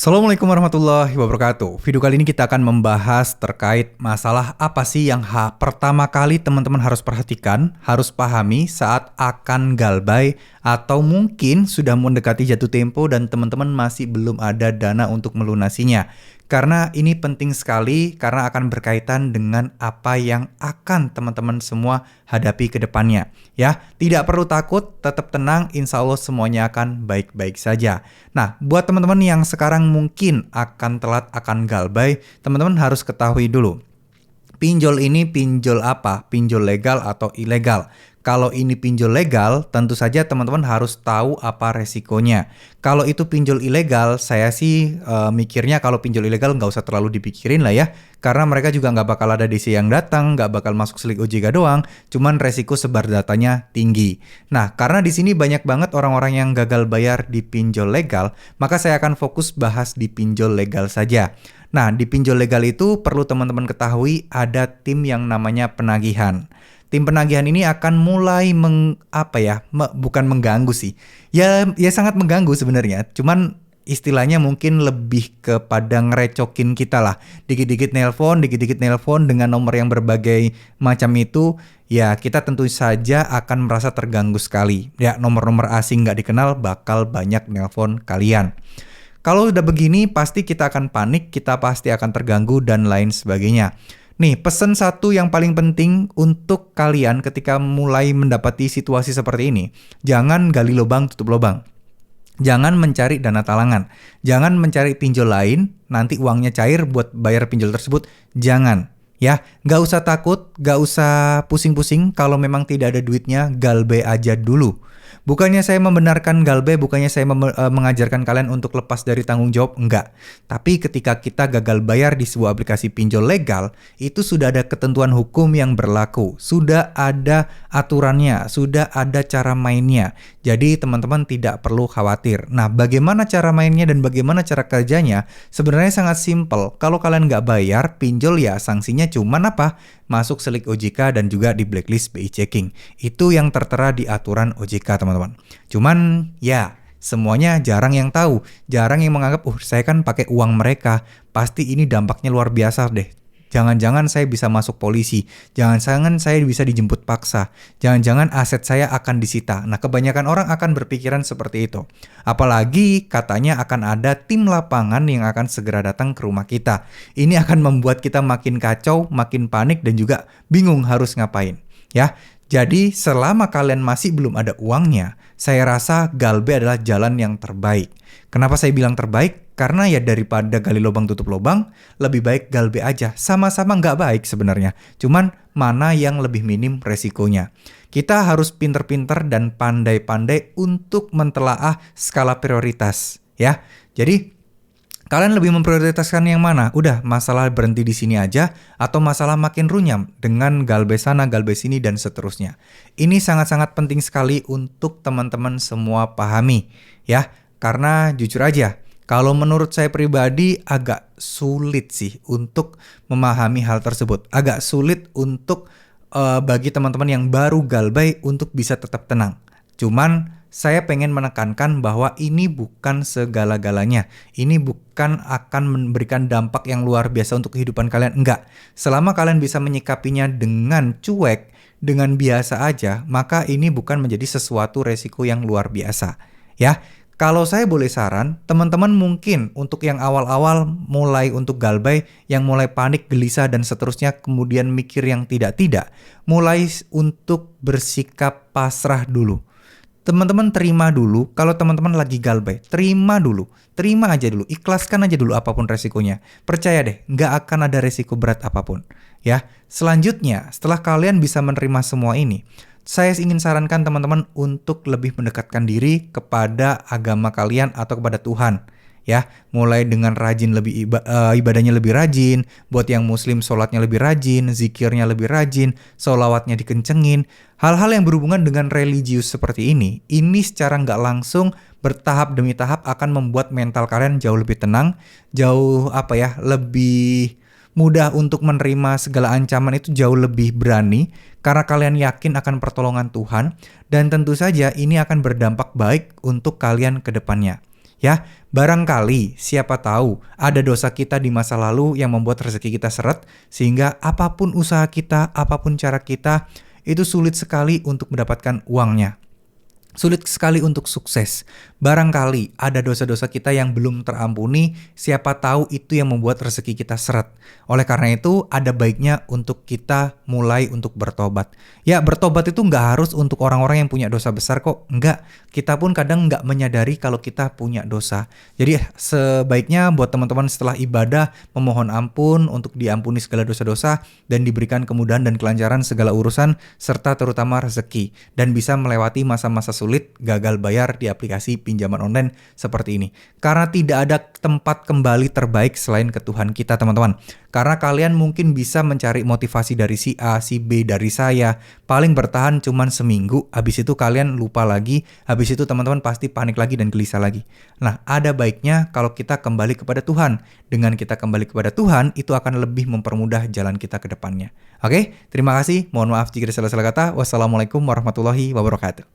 Assalamualaikum warahmatullahi wabarakatuh. Video kali ini kita akan membahas terkait masalah apa sih yang pertama kali teman-teman harus perhatikan, harus pahami saat akan galbay atau mungkin sudah mendekati jatuh tempo dan teman-teman masih belum ada dana untuk melunasinya. Karena ini penting sekali karena akan berkaitan dengan apa yang akan teman-teman semua hadapi ke depannya. Ya, tidak perlu takut, tetap tenang, insya Allah semuanya akan baik-baik saja. Nah, buat teman-teman yang sekarang mungkin akan telat akan galbay, teman-teman harus ketahui dulu. Pinjol ini pinjol apa? Pinjol legal atau ilegal? Kalau ini pinjol legal, tentu saja teman-teman harus tahu apa resikonya. Kalau itu pinjol ilegal, saya sih mikirnya kalau pinjol ilegal nggak usah terlalu dipikirin lah ya. Karena mereka juga nggak bakal ada DC yang datang, nggak bakal masuk slik OJK doang, cuman resiko sebar datanya tinggi. Nah, karena di sini banyak banget orang-orang yang gagal bayar di pinjol legal, maka saya akan fokus bahas di pinjol legal saja. Nah, di pinjol legal itu perlu teman-teman ketahui ada tim yang namanya penagihan. Tim penagihan ini akan mulai bukan mengganggu sih. Ya sangat mengganggu sebenarnya. Cuman istilahnya mungkin lebih kepada ngerecokin kita lah. Dikit-dikit nelpon dengan nomor yang berbagai macam itu. Ya kita tentu saja akan merasa terganggu sekali. Ya nomor-nomor asing nggak dikenal bakal banyak nelpon kalian. Kalau udah begini pasti kita akan panik, kita pasti akan terganggu dan lain sebagainya. Nih, pesan satu yang paling penting untuk kalian ketika mulai mendapati situasi seperti ini. Jangan gali lubang, tutup lubang. Jangan mencari dana talangan. Jangan mencari pinjol lain, nanti uangnya cair buat bayar pinjol tersebut. Jangan. Ya, gak usah takut, gak usah pusing-pusing. Kalau memang tidak ada duitnya, galbay aja dulu. Bukannya saya membenarkan galbay, bukannya saya mengajarkan kalian untuk lepas dari tanggung jawab, enggak. Tapi ketika kita gagal bayar di sebuah aplikasi pinjol legal, itu sudah ada ketentuan hukum yang berlaku, sudah ada aturannya, sudah ada cara mainnya. Jadi teman-teman tidak perlu khawatir. Nah, bagaimana cara mainnya dan bagaimana cara kerjanya? Sebenarnya sangat simpel. Kalau kalian nggak bayar pinjol ya sanksinya cuman apa? Masuk slik OJK dan juga di blacklist BI checking. Itu yang tertera di aturan OJK teman-teman. Cuman ya semuanya jarang yang tahu. Jarang yang menganggap saya kan pakai uang mereka. Pasti ini dampaknya luar biasa deh. Jangan-jangan saya bisa masuk polisi. Jangan-jangan saya bisa dijemput paksa. Jangan-jangan aset saya akan disita. Nah, kebanyakan orang akan berpikiran seperti itu. Apalagi katanya akan ada tim lapangan yang akan segera datang ke rumah kita. Ini akan membuat kita makin kacau, makin panik, dan juga bingung harus ngapain. Ya, jadi selama kalian masih belum ada uangnya, saya rasa galbay adalah jalan yang terbaik. Kenapa saya bilang terbaik? Karena ya daripada gali lubang tutup lubang, lebih baik galbay aja. Sama-sama nggak baik sebenarnya. Cuman mana yang lebih minim resikonya. Kita harus pinter-pinter dan pandai-pandai untuk mentelaah skala prioritas. Ya, jadi kalian lebih memprioritaskan yang mana? Udah, masalah berhenti di sini aja atau masalah makin runyam dengan galbay sana, galbay sini, dan seterusnya. Ini sangat-sangat penting sekali untuk teman-teman semua pahami. Ya, karena jujur aja, kalau menurut saya pribadi agak sulit sih untuk memahami hal tersebut. Agak sulit untuk bagi teman-teman yang baru galbay untuk bisa tetap tenang. Cuman saya pengen menekankan bahwa ini bukan segala-galanya. Ini bukan akan memberikan dampak yang luar biasa untuk kehidupan kalian. Enggak. Selama kalian bisa menyikapinya dengan cuek, dengan biasa aja, maka ini bukan menjadi sesuatu resiko yang luar biasa. Ya. Kalau saya boleh saran, teman-teman mungkin untuk yang awal-awal mulai untuk galbay, yang mulai panik, gelisah, dan seterusnya, kemudian mikir yang tidak-tidak, mulai untuk bersikap pasrah dulu. Teman-teman terima dulu, kalau teman-teman lagi galbay, terima aja dulu, ikhlaskan aja dulu apapun resikonya. Percaya deh, nggak akan ada resiko berat apapun. Ya, selanjutnya, setelah kalian bisa menerima semua ini, saya ingin sarankan teman-teman untuk lebih mendekatkan diri kepada agama kalian atau kepada Tuhan. Ya, mulai dengan rajin ibadahnya lebih rajin, buat yang muslim sholatnya lebih rajin, zikirnya lebih rajin, sholawatnya dikencengin. Hal-hal yang berhubungan dengan religius seperti ini secara nggak langsung bertahap demi tahap akan membuat mental kalian jauh lebih tenang, jauh lebih mudah untuk menerima segala ancaman, itu jauh lebih berani karena kalian yakin akan pertolongan Tuhan, dan tentu saja ini akan berdampak baik untuk kalian ke depannya. Ya, barangkali siapa tahu ada dosa kita di masa lalu yang membuat rezeki kita seret, sehingga apapun usaha kita, apapun cara kita, itu sulit sekali untuk mendapatkan uangnya. Sulit sekali untuk sukses. Barangkali ada dosa-dosa kita yang belum terampuni, siapa tahu itu yang membuat rezeki kita seret. Oleh karena itu, ada baiknya untuk kita mulai untuk bertobat. Ya, bertobat itu nggak harus untuk orang-orang yang punya dosa besar kok. Nggak. Kita pun kadang nggak menyadari kalau kita punya dosa. Jadi sebaiknya buat teman-teman setelah ibadah, memohon ampun untuk diampuni segala dosa-dosa dan diberikan kemudahan dan kelancaran segala urusan, serta terutama rezeki. Dan bisa melewati masa-masa sulit gagal bayar di aplikasi pinjaman online seperti ini. Karena tidak ada tempat kembali terbaik selain ke Tuhan kita, teman-teman. Karena kalian mungkin bisa mencari motivasi dari si A, si B, dari saya. Paling bertahan cuman seminggu, habis itu kalian lupa lagi, habis itu teman-teman pasti panik lagi dan gelisah lagi. Nah, ada baiknya kalau kita kembali kepada Tuhan. Dengan kita kembali kepada Tuhan, itu akan lebih mempermudah jalan kita ke depannya. Oke, terima kasih. Mohon maaf jika ada salah-salah kata. Wassalamualaikum warahmatullahi wabarakatuh.